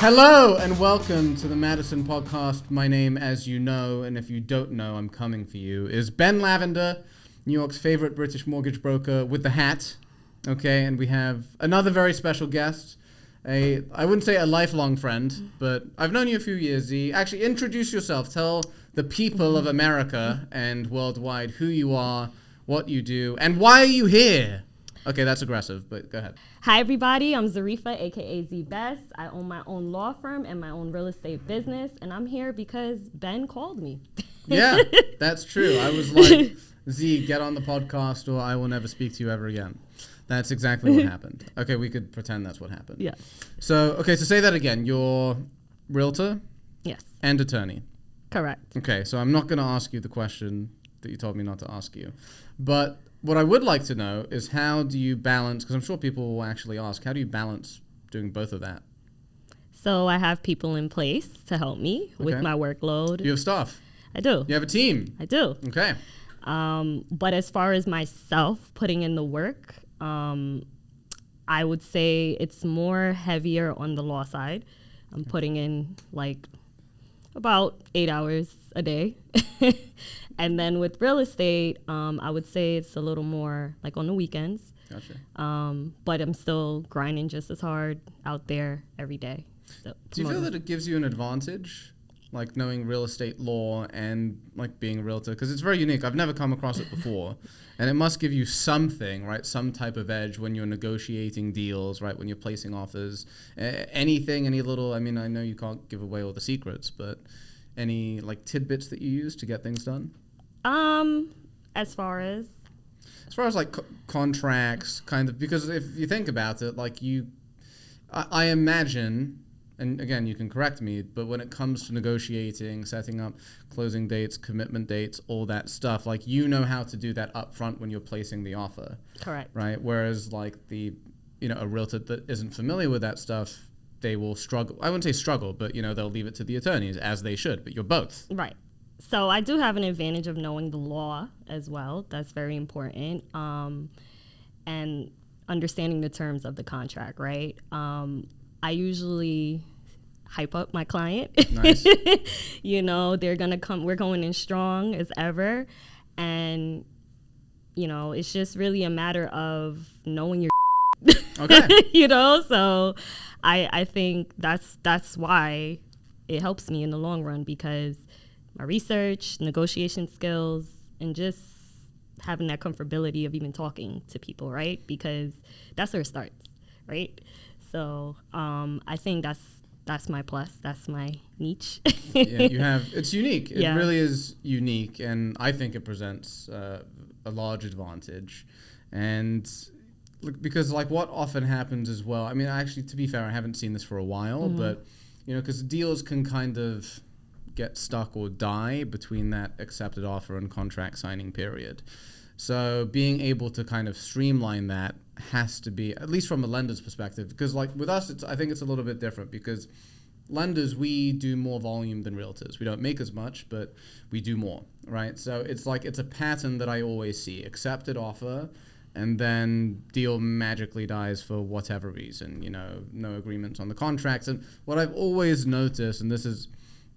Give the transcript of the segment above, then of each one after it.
Hello and welcome to the Madison podcast. My name, as you know, and if you don't know, I'm coming for you, is Ben Lavender, New York's favorite British mortgage broker with the hat. Okay, and we have another very special guest. I wouldn't say a lifelong friend, but I've known you a few years. Z. Actually, introduce yourself. Tell the people of America and worldwide who you are, what you do, and why are you here? Okay, that's aggressive, but go ahead. Hi, everybody. I'm Zarifah, a.k.a. Z Best. I own my own law firm and my own real estate business, and I'm here because Ben called me. Yeah, that's true. I was like, Z, get on the podcast or I will never speak to you ever again. That's exactly what happened. Okay, we could pretend that's what happened. Yeah. So say that again. You're realtor? Yes. And attorney? Correct. Okay, so I'm not going to ask you the question that you told me not to ask you. But what I would like to know is how do you balance, because I'm sure people will actually ask, how do you balance doing both of that? So I have people in place to help me with my workload. You have staff? I do. You have a team? I do. Okay. But as far as myself putting in the work, I would say it's more heavier on the law side. I'm putting in like about 8 hours a day. And then with real estate, I would say it's a little more like on the weekends. Gotcha. But I'm still grinding just as hard out there every day. So, do you feel that it gives you an advantage, like knowing real estate law and like being a realtor? Because it's very unique. I've never come across it before. And it must give you something, right? Some type of edge when you're negotiating deals, right? When you're placing offers. Anything, any little, I mean, I know you can't give away all the secrets, but any like tidbits that you use to get things done? As far as like contracts, kind of, because if you think about it, like I imagine, and again, you can correct me, but when it comes to negotiating, setting up closing dates, commitment dates, all that stuff, like you know how to do that up front when you're placing the offer. Correct. Right? Whereas like a realtor that isn't familiar with that stuff, they will struggle. I wouldn't say struggle, but they'll leave it to the attorneys, as they should, but you're both. Right. So I do have an advantage of knowing the law as well. That's very important. And understanding the terms of the contract, right? I usually hype up my client. Nice. They're going to come, we're going in strong as ever. And, it's just really a matter of knowing your okay. So I think that's why it helps me in the long run, because my research, negotiation skills, and just having that comfortability of even talking to people, right? Because that's where it starts, right? So I think that's my plus. That's my niche. Yeah, it's unique. It Yeah. really is unique, and I think it presents a large advantage. And because like what often happens as well, I mean, actually, to be fair, I haven't seen this for a while, but because deals can kind of get stuck or die between that accepted offer and contract signing period. So being able to kind of streamline that has to be, at least from a lender's perspective, because like with us, I think it's a little bit different, because lenders, we do more volume than realtors. We don't make as much, but we do more, right? So it's a pattern that I always see: accepted offer, and then deal magically dies for whatever reason, no agreements on the contracts. And what I've always noticed, and this is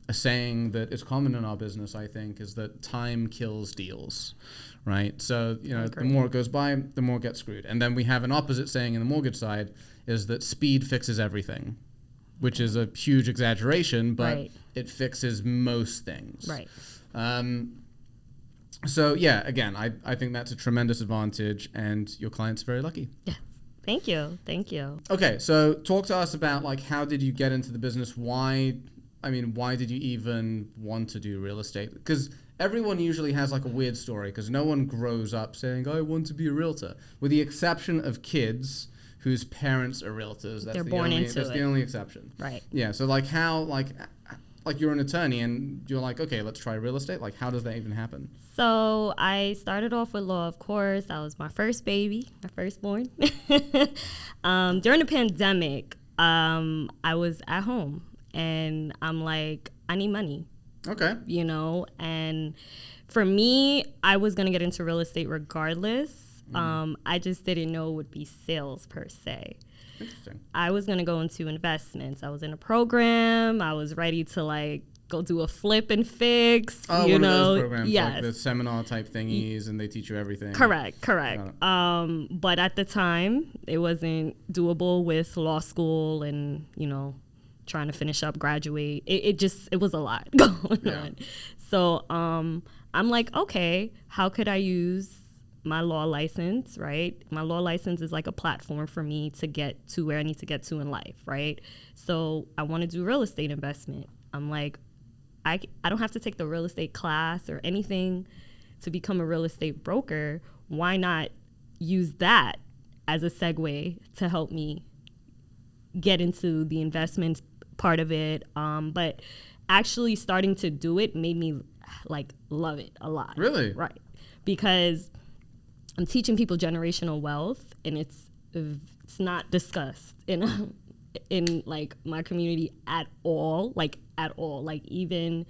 a saying that is common in our business, I think, is that time kills deals, right? So, the more it goes by, the more it gets screwed. And then we have an opposite saying in the mortgage side, is that speed fixes everything, which is a huge exaggeration, but it fixes most things. Right. So, yeah, again, I think that's a tremendous advantage, and your client's very lucky. Yeah. Thank you. Thank you. Okay, so talk to us about, like, how did you get into the business? Why did you even want to do real estate? Because everyone usually has like a weird story, because no one grows up saying, I want to be a realtor, with the exception of kids whose parents are realtors. They're born into it. That's the only exception. Right. Yeah, so like how, like you're an attorney and you're like, okay, let's try real estate. Like, how does that even happen? So I started off with law, of course. That was my first baby, my firstborn. During the pandemic, I was at home. And I'm like, I need money. Okay. And for me, I was going to get into real estate regardless. I just didn't know it would be sales per se. Interesting. I was going to go into investments. I was in a program. I was ready to like go do a flip and fix. Oh, you one know, of those programs, yes. like the seminar type thingies, and they teach you everything. Correct. But at the time, it wasn't doable with law school and, you know, trying to finish up, graduate. It was a lot going on. So I'm like, okay, how could I use my law license, right? My law license is like a platform for me to get to where I need to get to in life, right? So I want to do real estate investment. I'm like, I don't have to take the real estate class or anything to become a real estate broker. Why not use that as a segue to help me get into the investment part of it? But actually starting to do it made me like love it a lot. Really? Right. Because I'm teaching people generational wealth, and it's not discussed in like my community at all, like even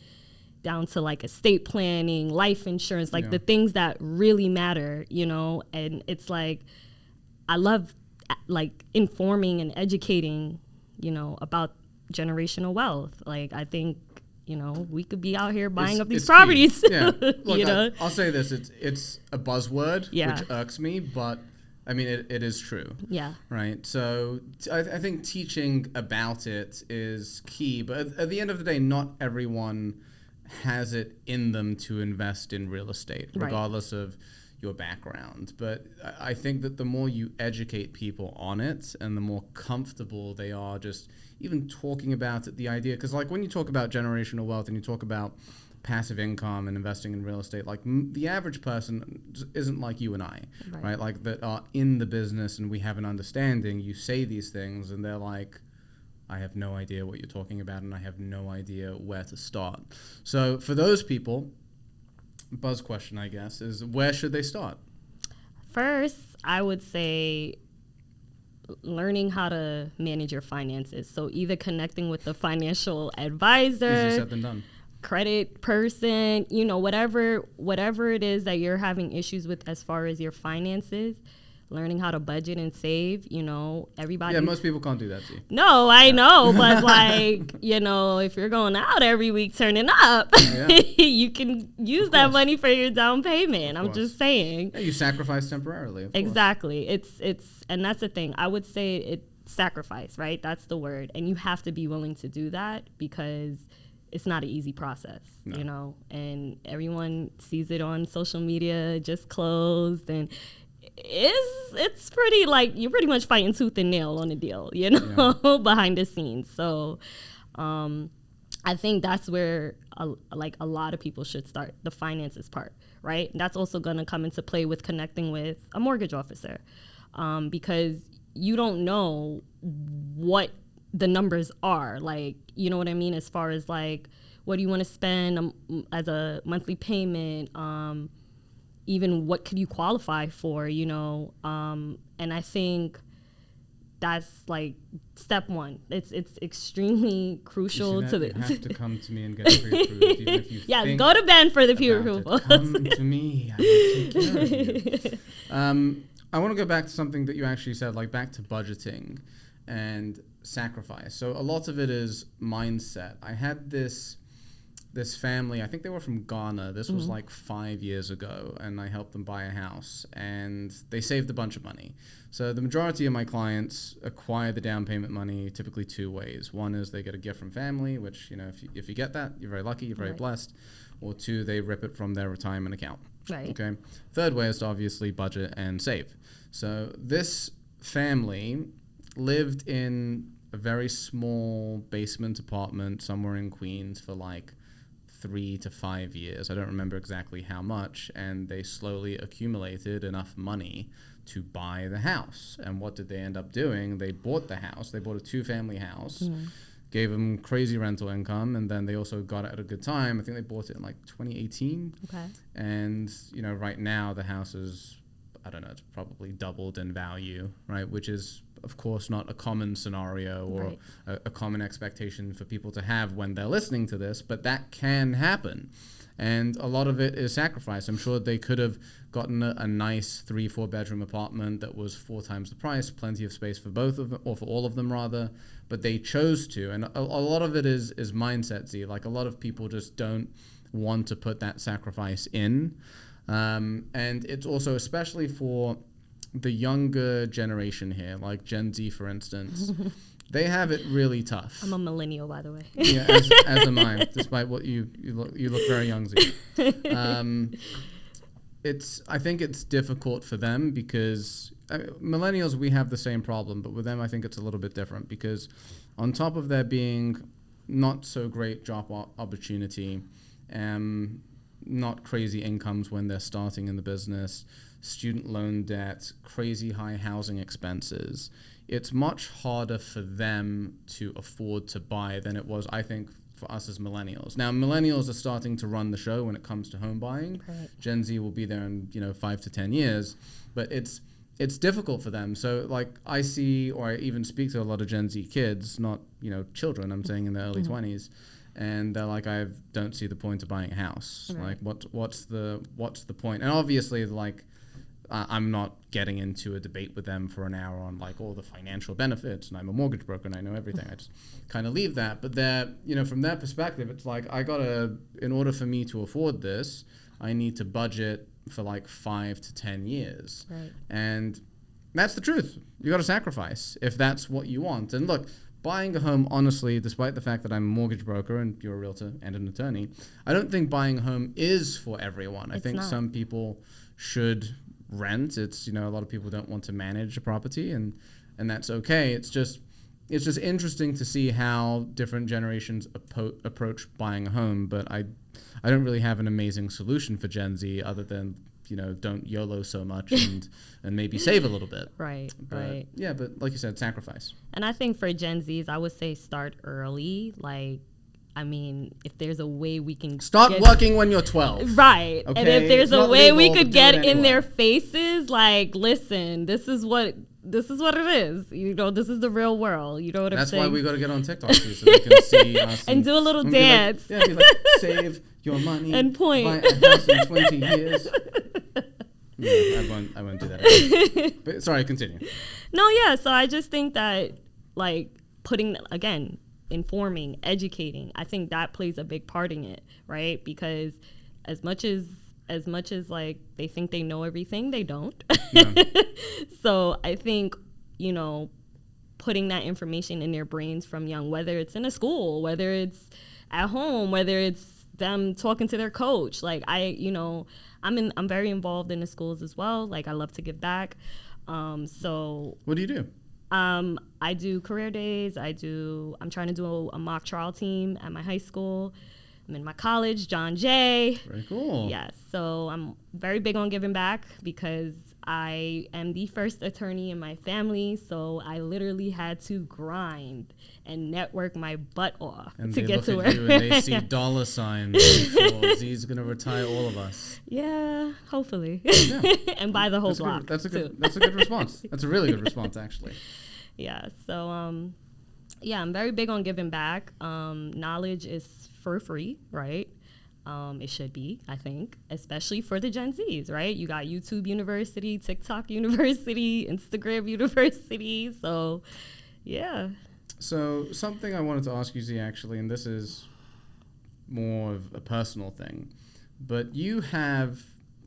down to like estate planning, life insurance, like the things that really matter, you know. And it's like I love like informing and educating, you know, about generational wealth. Like I think, you know, we could be out here buying up these properties. Yeah. Look, you know? I'll say this: it's a buzzword, which irks me, but I mean, it is true. Yeah. Right. So I think teaching about it is key, but at the end of the day, not everyone has it in them to invest in real estate, regardless of your background. But I think that the more you educate people on it and the more comfortable they are just even talking about it, the idea, because like when you talk about generational wealth and you talk about passive income and investing in real estate, like the average person isn't like you and I, right? Like that are in the business and we have an understanding. You say these things and they're like, I have no idea what you're talking about and I have no idea where to start. So for those people, buzz question, I guess, is where should they start? First, I would say learning how to manage your finances. So either connecting with a financial advisor, Easier said than done, credit person, you know, whatever it is that you're having issues with as far as your finances, learning how to budget and save, you know, everybody. Yeah, most people can't do that, see. No, I know, but like, you know, if you're going out every week turning up, you can use that money for your down payment. I'm just saying. Yeah, you sacrifice temporarily. Exactly. It's and that's the thing. I would say it sacrifice, right? That's the word. And you have to be willing to do that because it's not an easy process, you know, and everyone sees it on social media, just closed, and it's pretty like you're pretty much fighting tooth and nail on a deal, you know, behind the scenes. So I think that's where a lot of people should start, the finances part, right? And that's also going to come into play with connecting with a mortgage officer because you don't know what the numbers are, like, you know what I mean, as far as like what do you want to spend as a monthly payment, even what could you qualify for, you know, and I think that's like step one. It's extremely crucial to the. You have to come to me and get pre-approved, even if you think go to Ben for the pre-approval. Come to me, I will take care of you. I want to go back to something that you actually said, like back to budgeting and sacrifice. So a lot of it is mindset. I had this family, I think they were from Ghana. This was like 5 years ago, and I helped them buy a house, and they saved a bunch of money. So the majority of my clients acquire the down payment money typically two ways. One is they get a gift from family, which, you know, if you get that, you're very lucky, you're very blessed. Or two, they rip it from their retirement account. Right. Okay. Third way is to obviously budget and save. So this family lived in a very small basement apartment somewhere in Queens for like 3 to 5 years. I don't remember exactly how much, and they slowly accumulated enough money to buy the house. And what did they end up doing? They bought the house. They bought a 2-family house, gave them crazy rental income, and then they also got it at a good time. I think they bought it in like 2018. Okay. And, you know, right now the house is, I don't know, it's probably doubled in value, right? Which is of course, not a common scenario or a common expectation for people to have when they're listening to this, but that can happen. And a lot of it is sacrifice. I'm sure they could have gotten a nice 3-4 bedroom apartment that was 4 times the price, plenty of space for both of them, or for all of them rather, but they chose to. And a lot of it is mindset, Z. Like, a lot of people just don't want to put that sacrifice in. And it's also, especially for the younger generation here, like Gen Z, for instance, they have it really tough. I'm a millennial, by the way. Yeah, as am I, despite what you look very young, Z. I think it's difficult for them because millennials, we have the same problem, but with them, I think it's a little bit different because on top of there being not so great job opportunity, not crazy incomes when they're starting in the business, student loan debt, crazy high housing expenses, it's much harder for them to afford to buy than it was, I think, for us as millennials. Now, millennials are starting to run the show when it comes to home buying. Right. Gen Z will be there in 5 to 10 years, but it's difficult for them. So, like, I see, or I even speak to a lot of Gen Z kids, not children, I'm saying in their early 20s, and they're like, I don't see the point of buying a house. Right. Like, what's the point? And obviously, like, I'm not getting into a debate with them for an hour on like all the financial benefits, and I'm a mortgage broker and I know everything. I just kind of leave that. But they're, from their perspective, it's like, in order for me to afford this, I need to budget for like 5 to 10 years. Right. And that's the truth. You got to sacrifice if that's what you want. And look, buying a home, honestly, despite the fact that I'm a mortgage broker and you're a realtor and an attorney, I don't think buying a home is for everyone. I think some people should rent. It's, a lot of people don't want to manage a property, and that's okay. It's just interesting to see how different generations approach buying a home, but I don't really have an amazing solution for Gen Z other than, don't YOLO so much and maybe save a little bit. Right. Yeah, but like you said, sacrifice. And I think for Gen Zs, I would say start early. Like, I mean, if there's a way we can start working when you're 12. Right. Okay? And if there's a way we could get in their faces, like, listen, this is what it is. This is the real world. You know what I'm saying? That's why we got to get on TikTok too, so they can see us. And do a little dance. Be like, save your money. And point. Buy a house in 20 years. Yeah, I won't do that. But sorry, continue. No, yeah. So I just think that, like, informing, educating, I think that plays a big part in it, right? Because as much as like they think they know everything, they don't. No. So I think, putting that information in their brains from young, whether it's in a school, whether it's at home, whether it's them talking to their coach, like I'm very involved in the schools as well. Like, I love to give back. So what do you do? I do career days. I'm trying to do a mock trial team at my high school. I'm in my college, John Jay. Very cool. Yes. So I'm very big on giving back because I am the first attorney in my family. So I literally had to grind and network my butt off and to get to where. And they see dollar signs. He's going to retire all of us. Yeah, hopefully. Yeah. And buy the whole block. That's a good response. That's a really good response, actually. Yeah. So, I'm very big on giving back. Knowledge is for free, right? It should be, I think, especially for the Gen Zs, right? You got YouTube University, TikTok University, Instagram University. So, yeah. So something I wanted to ask you, Z, actually, and this is more of a personal thing, but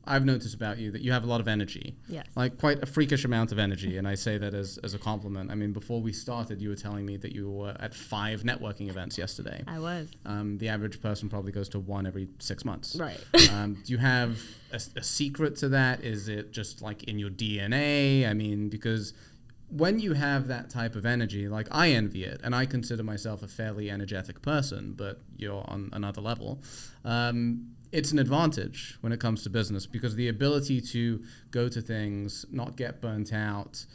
I've noticed about you that you have a lot of energy. Yes. Like, quite a freakish amount of energy, and I say that as a compliment. I mean, before we started, you were telling me that you were at 5 networking events yesterday. I was. The average person probably goes to 1 every 6 months. Right. Do you have a secret to that? Is it just like in your DNA? I mean, because when you have that type of energy, like, I envy it, and I consider myself a fairly energetic person, but you're on another level. It's an advantage when it comes to business because the ability to go to things, not get burnt out,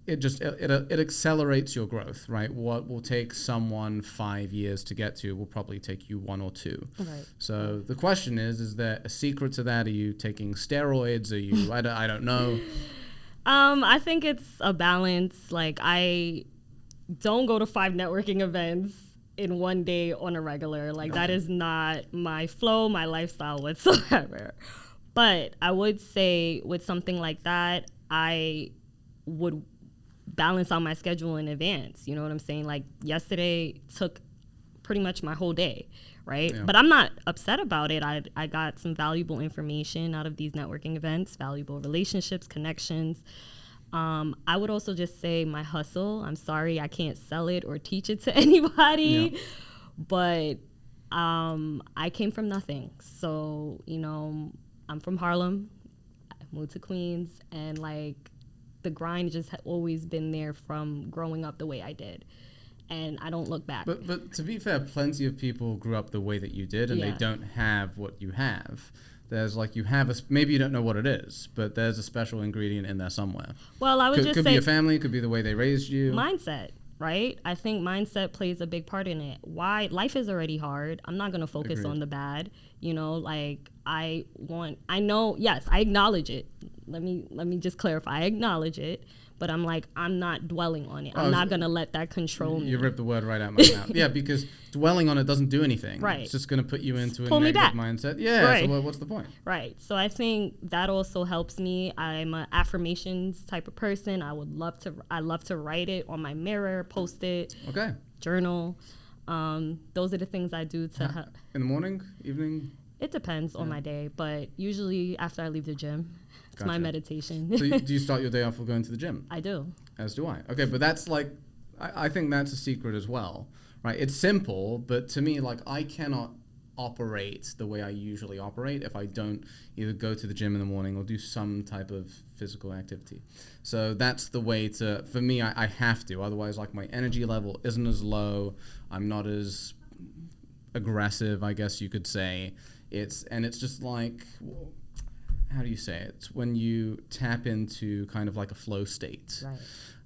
it accelerates your growth, right? What will take someone 5 years to get to will probably take you 1 or 2. Right. So the question is there a secret to that? Are you taking steroids? Are you, I don't know. I think it's a balance. Like, I don't go to 5 networking events in one day on a regular. Like, that is not my flow, my lifestyle whatsoever. But I would say with something like that, I would balance out my schedule in advance. You know what I'm saying? Like, yesterday took pretty much my whole day, right? Yeah. But I'm not upset about it. I got some valuable information out of these networking events, valuable relationships, connections. I would also just say my hustle. I'm sorry I can't sell it or teach it to anybody, but I came from nothing. So, you know, I'm from Harlem. I moved to Queens, and like the grind just had always been there from growing up the way I did. And I don't look back. But to be fair, plenty of people grew up the way that you did, and they don't have what you have. There's like, you have maybe you don't know what it is, but there's a special ingredient in there somewhere. Well, I would just say, could be your family, could be the way they raised you. Mindset, right? I think mindset plays a big part in it. Why? Life is already hard. I'm not going to focus on the bad. You know, like I know, yes, I acknowledge it. Let me just clarify. I acknowledge it. But I'm like, I'm not dwelling on it. I'm not going to let that control me. You ripped the word right out of my mouth. Yeah, because dwelling on it doesn't do anything. Right. It's just going to put you into a negative mindset. Yeah, right. So what's the point? Right. So I think that also helps me. I'm an affirmations type of person. I love to write it on my mirror, post it, journal. Those are the things I do to help. In the morning, evening? It depends on my day, but usually after I leave the gym. It's my meditation. So do you start your day off with going to the gym? I do. As do I. Okay, but that's like, I think that's a secret as well, right? It's simple, but to me, like, I cannot operate the way I usually operate if I don't either go to the gym in the morning or do some type of physical activity. So that's the way for me, I have to. Otherwise, like, my energy level isn't as low. I'm not as aggressive, I guess you could say. It's just like, how do you say it? It's when you tap into kind of like a flow state. Right.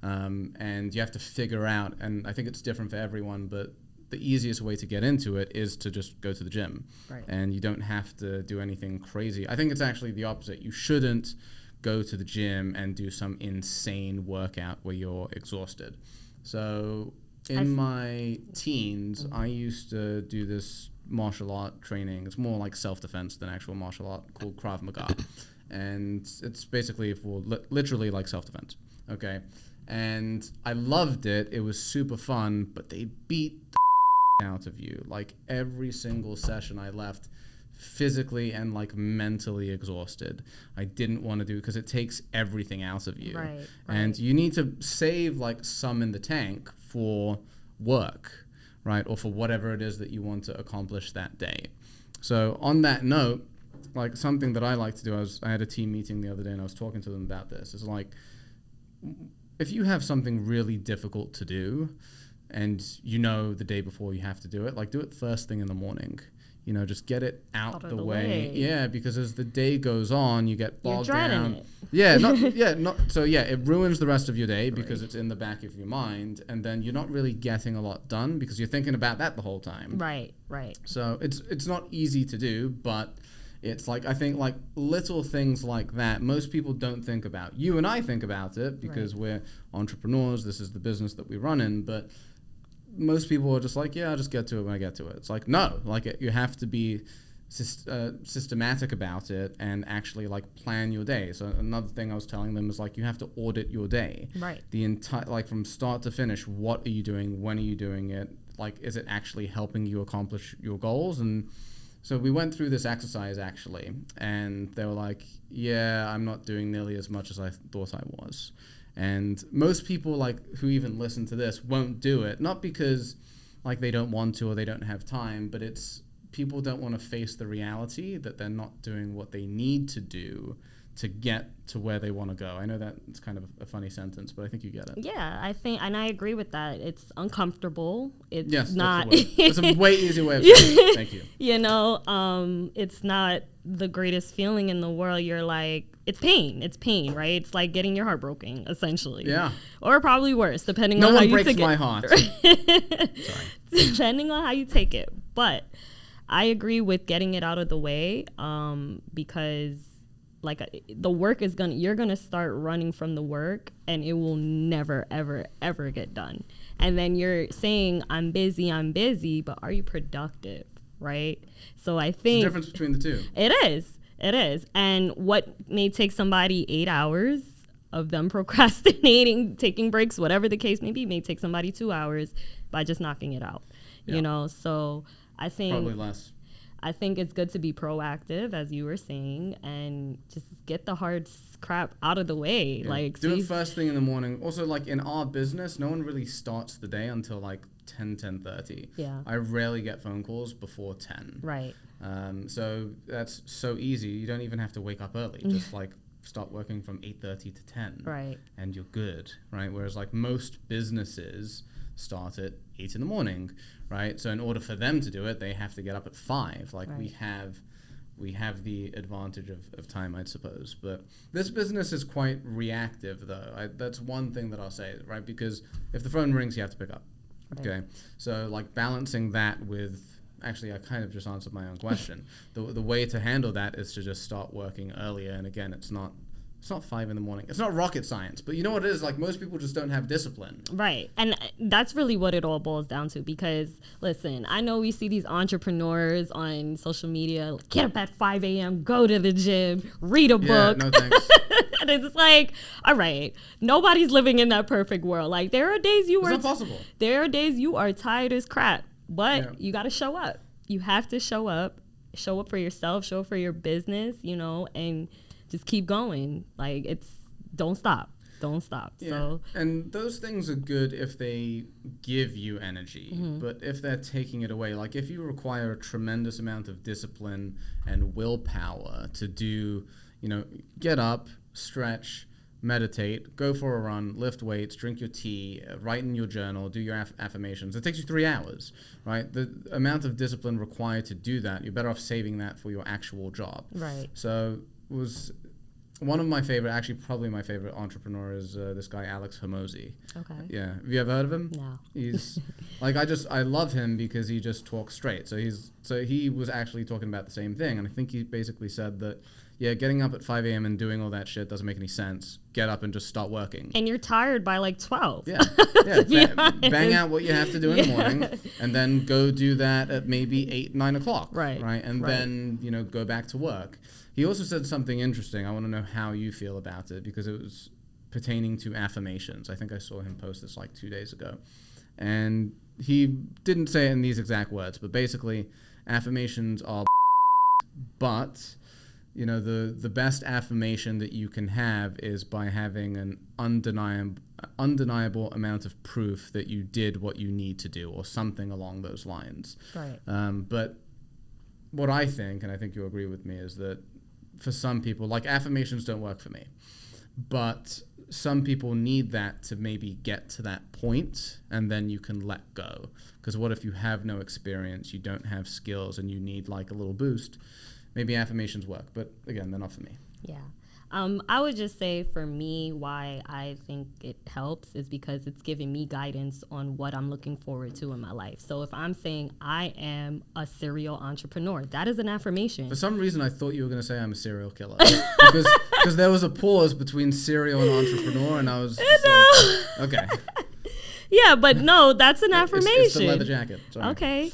And you have to figure out, and I think it's different for everyone, but the easiest way to get into it is to just go to the gym. Right. And you don't have to do anything crazy. I think it's actually the opposite. You shouldn't go to the gym and do some insane workout where you're exhausted. So in my teens, I used to do this martial art training. It's more like self-defense than actual martial art, called Krav Maga. And it's basically for literally like self-defense. Okay. And I loved it. It was super fun, but they beat the out of you. Like, every single session I left physically and like mentally exhausted. I didn't want to do it because it takes everything out of you. Right. And you need to save like some in the tank for work, right? Or for whatever it is that you want to accomplish that day. So on that note, like, something that I like to do, I had a team meeting the other day and I was talking to them about this. It's like, if you have something really difficult to do and you know the day before you have to do it, like, do it first thing in the morning. You know, just get it out of the way. Yeah, because as the day goes on, you get bogged down. It. Yeah, it ruins the rest of your day because it's in the back of your mind, and then you're not really getting a lot done because you're thinking about that the whole time. Right. So it's not easy to do, but it's like, I think like little things like that, most people don't think about. You and I think about it because we're entrepreneurs. This is the business that we run in, but most people are just like, yeah, I'll just get to it when I get to it. It's like, no, like, you have to be systematic about it and actually like plan your day. So another thing I was telling them is like, you have to audit your day. Right. The entire, like, from start to finish, what are you doing? When are you doing it? Like, is it actually helping you accomplish your goals? And so we went through this exercise actually, and they were like, yeah, I'm not doing nearly as much as I thought I was. And most people, like, who even listen to this won't do it, not because like they don't want to or they don't have time, but it's people don't want to face the reality that they're not doing what they need to do to get to where they want to go. I know that it's kind of a funny sentence, but I think you get it. Yeah, I think, and I agree with that. It's uncomfortable. It's not. It's a way easier way of saying it. Thank you. You know, it's not the greatest feeling in the world. You're like, it's pain, right? It's like getting your heart broken, essentially. Yeah. Or probably worse, depending on how you take it. No one breaks my heart. Sorry. Depending on how you take it. But I agree with getting it out of the way, because the work is you're gonna start running from the work, and it will never ever ever get done. And then you're saying I'm busy, but are you productive, right? So I think the difference between the two. It is. And what may take somebody 8 hours of them procrastinating, taking breaks, whatever the case may be, may take somebody 2 hours by just knocking it out. You know, so I think probably less. I think it's good to be proactive, as you were saying, and just get the hard crap out of the way. Like, do it first thing in the morning. Also, like in our business, no one really starts the day until like 10:30. Yeah. I rarely get phone calls before 10. Right. So that's so easy. You don't even have to wake up early. Just like start working from 8:30 to 10. Right. And you're good, right? Whereas like most businesses start at 8 in the morning, right? So in order for them to do it, they have to get up at 5. Like we have the advantage of time, I suppose. But this business is quite reactive, though. That's one thing that I'll say, right? Because if the phone rings, you have to pick up. Right. Okay. So like balancing that with, actually, I kind of just answered my own question. The way to handle that is to just start working earlier. And again, it's not 5 in the morning. It's not rocket science, but you know what it is? Like most people just don't have discipline. Right. And that's really what it all boils down to, because listen, I know we see these entrepreneurs on social media, like, get up at 5 a.m., go to the gym, read a book. No thanks. And it's like, all right, nobody's living in that perfect world. Like there are days it's not possible. There are days you are tired as crap, but you got to show up. You have to show up for yourself, show up for your business, you know, and just keep going. Like don't stop. Yeah. So, and those things are good if they give you energy, but if they're taking it away, like if you require a tremendous amount of discipline and willpower to do, you know, get up, stretch, meditate, go for a run, lift weights, drink your tea, write in your journal, do your affirmations. It takes you 3 hours, right? The amount of discipline required to do that, you're better off saving that for your actual job. Right. So was one of my favorite, actually probably my favorite entrepreneur is this guy Alex Hormozi. Okay. Yeah. Have you ever heard of him? No. He's like, I love him because he just talks straight. So he was actually talking about the same thing, and I think he basically said that, yeah, getting up at 5 a.m. and doing all that shit doesn't make any sense. Get up and just start working. And you're tired by like 12. Yeah. Bang out what you have to do in the morning, and then go do that at maybe 8, 9 o'clock. Right. And then, you know, go back to work. He also said something interesting. I want to know how you feel about it, because it was pertaining to affirmations. I think I saw him post this like 2 days ago. And he didn't say it in these exact words, but basically affirmations are but, you know, the best affirmation that you can have is by having an undeniable amount of proof that you did what you need to do, or something along those lines. Right. But what I think, and I think you'll agree with me, is that for some people, like affirmations don't work for me, but some people need that to maybe get to that point, and then you can let go. Because what if you have no experience, you don't have skills, and you need like a little boost? Maybe affirmations work, but again, they're not for me. Yeah. I would just say for me, why I think it helps is because it's giving me guidance on what I'm looking forward to in my life. So if I'm saying I am a serial entrepreneur, that is an affirmation. For some reason, I thought you were going to say I'm a serial killer. because there was a pause between serial and entrepreneur, and I was just like, okay. Yeah, but no, that's an affirmation. It's the leather jacket. Sorry. Okay.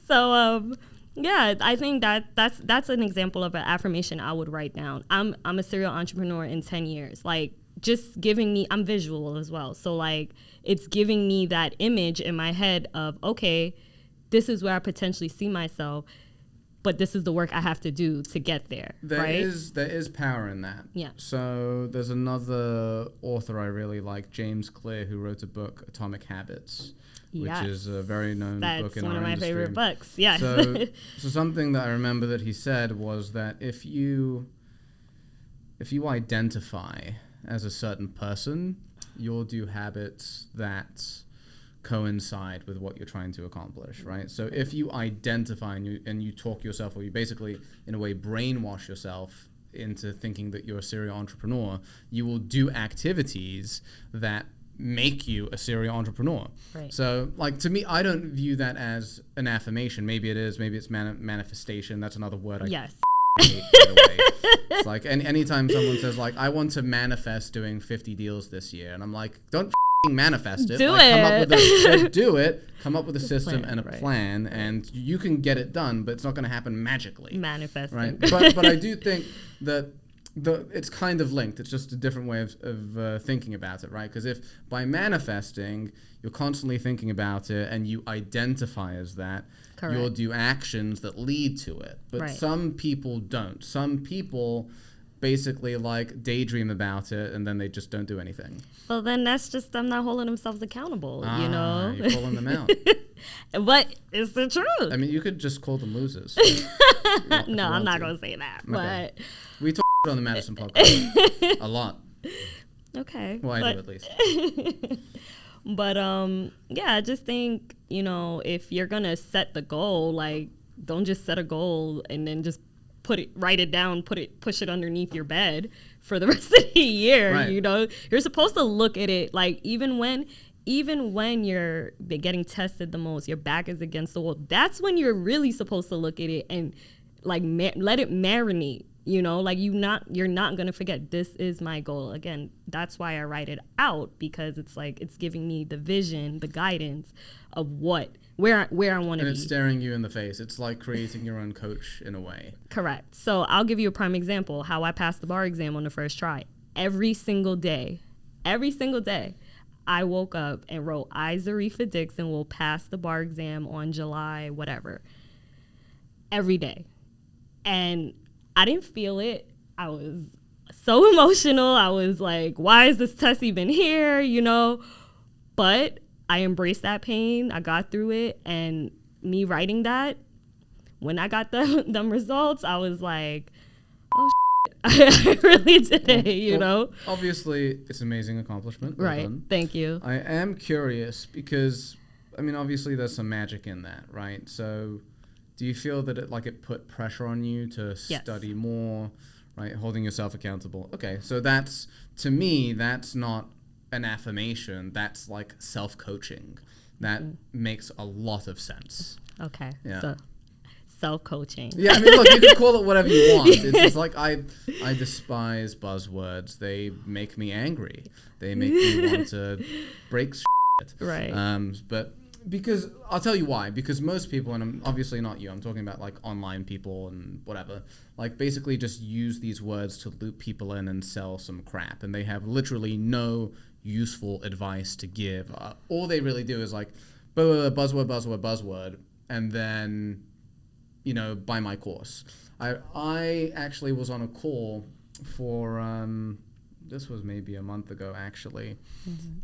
So, yeah, I think that's an example of an affirmation I would write down. I'm a serial entrepreneur in 10 years. Like, just giving me, I'm visual as well. So, like, it's giving me that image in my head of, okay, this is where I potentially see myself, but this is the work I have to do to get there. There is power in that. Yeah. So there's another author I really like, James Clear, who wrote a book, Atomic Habits. Which is a very known book in our industry. That's one of my favorite books, yes. So something that I remember that he said was that if you identify as a certain person, you'll do habits that coincide with what you're trying to accomplish, right? So if you identify and you talk yourself, or you basically, in a way, brainwash yourself into thinking that you're a serial entrepreneur, you will do activities that make you a serial entrepreneur. Right. So, like, to me, I don't view that as an affirmation. Maybe it is. Maybe it's manifestation. That's another word. Yes. hate, by the way. It's like anytime someone says like, I want to manifest doing 50 deals this year, and I'm like, don't manifest it. Do like, it. Come up with do it. Come up with a system plan, and a plan, and you can get it done, but it's not going to happen magically. Manifesting. Right. But I do think that it's kind of linked. It's just a different way of thinking about it, right? Because if by manifesting, you're constantly thinking about it and you identify as that, Correct. you'll do actions that lead to it. But some people don't. Some people basically like daydream about it and then they just don't do anything. Well, then that's just them not holding themselves accountable, you know? You're calling them out. But it's the truth. I mean, you could just call them losers. No, I'm not going to say that. Okay. But we talk on the Madison podcast a lot. Okay. Well, I do at least. But yeah, I just think, you know, if you're going to set the goal, like, don't just set a goal and then just write it down, push it underneath your bed for the rest of the year. Right. You know, you're supposed to look at it like even when you're getting tested the most, your back is against the wall. That's when you're really supposed to look at it and like let it marinate. You know, like you're not gonna forget, this is my goal. Again, that's why I write it out, because it's like it's giving me the vision, the guidance of where I want to be. And it's staring you in the face. It's like creating your own coach in a way. Correct. So I'll give you a prime example how I passed the bar exam on the first try. Every single day, I woke up and wrote, I, Zarifah Dixon, will pass the bar exam on July whatever. Every day. And I didn't feel it. I was so emotional. I was like, why is this test even here? You know, but I embraced that pain. I got through it. And me writing that, when I got them results, I was like, oh, I really did it, you know? Obviously, it's an amazing accomplishment. Well right. done. Thank you. I am curious because, I mean, obviously there's some magic in that, right? So do you feel that it put pressure on you to study more, right? Holding yourself accountable. Okay, so that's, to me, that's not an affirmation. That's like self-coaching. That makes a lot of sense. Okay. Yeah. So self-coaching. Yeah, I mean, look, you can call it whatever you want. It's just like I despise buzzwords. They make me angry. They make me want to break shit. Right. But because I'll tell you why. Because most people, and I'm obviously not you, I'm talking about like online people and whatever, like basically just use these words to loop people in and sell some crap, and they have literally no useful advice to give. All they really do is like buzzword, and then, you know, buy my course. I actually was on a call for this was maybe a month ago actually.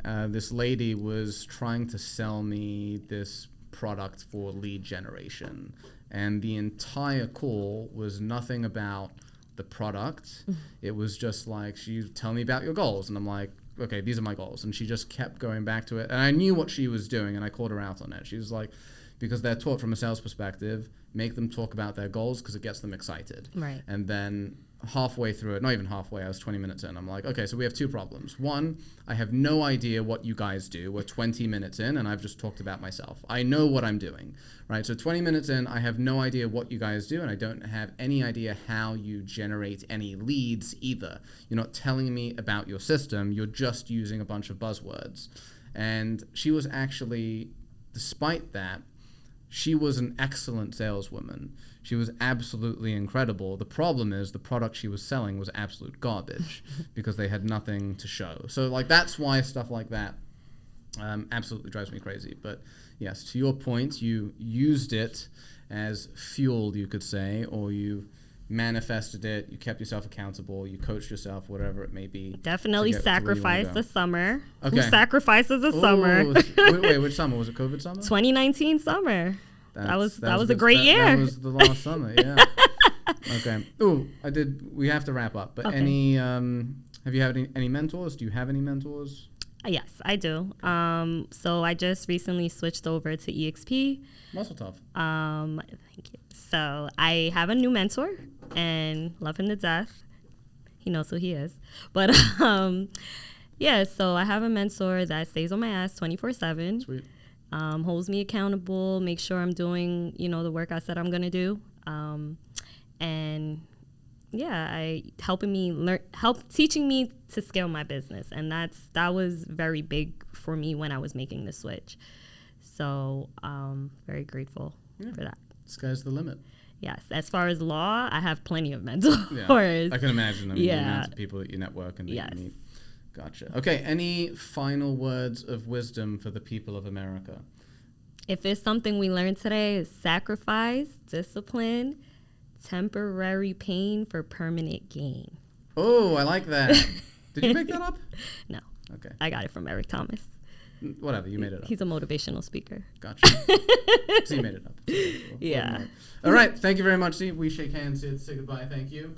This lady was trying to sell me this product for lead generation, and the entire call was nothing about the product. It was just like, tell me about your goals, and I'm like, okay, these are my goals. And she just kept going back to it, and I knew what she was doing, and I called her out on it. She was like, because they're taught from a sales perspective, make them talk about their goals because it gets them excited. Right. And then halfway through it, not even halfway, I was 20 minutes in, I'm like, okay, so we have two problems. One, I have no idea what you guys do. We're 20 minutes in and I've just talked about myself. I know what I'm doing, right? So 20 minutes in, I have no idea what you guys do, and I don't have any idea how you generate any leads either. You're not telling me about your system. You're just using a bunch of buzzwords. And she was actually, despite that, she was an excellent saleswoman. She was absolutely incredible. The problem is the product she was selling was absolute garbage because they had nothing to show. So like that's why stuff like that absolutely drives me crazy. But yes, to your point, you used it as fuel, you could say, or you manifested it, you kept yourself accountable, you coached yourself, whatever it may be. Definitely sacrificed the summer. Okay. Who sacrifices the summer? Wait, which summer? Was it COVID summer? 2019 summer. That was a great year. That was the last summer, yeah. Okay. We have to wrap up. But okay. Have you had any mentors? Do you have any mentors? Yes, I do. So I just recently switched over to EXP. Mazel tov. Thank you. So I have a new mentor and love him to death. He knows who he is. But yeah, so I have a mentor that stays on my ass 24/7. Sweet. Holds me accountable, make sure I'm doing, the work I said I'm going to do. And teaching me to scale my business. And that was very big for me when I was making the switch. So very grateful for that. Sky's the limit. Yes. As far as law, I have plenty of mentors. I can imagine. I mean, the amount of people that you network and that you meet. Gotcha. Okay. Any final words of wisdom for the people of America? If it's something we learned today, is sacrifice, discipline, temporary pain for permanent gain. Oh, I like that. Did you make that up? No. Okay. I got it from Eric Thomas. Whatever, you made it up. He's a motivational speaker. Gotcha. So you made it up. Yeah. All right. Thank you very much. See, we shake hands here to say goodbye. Thank you.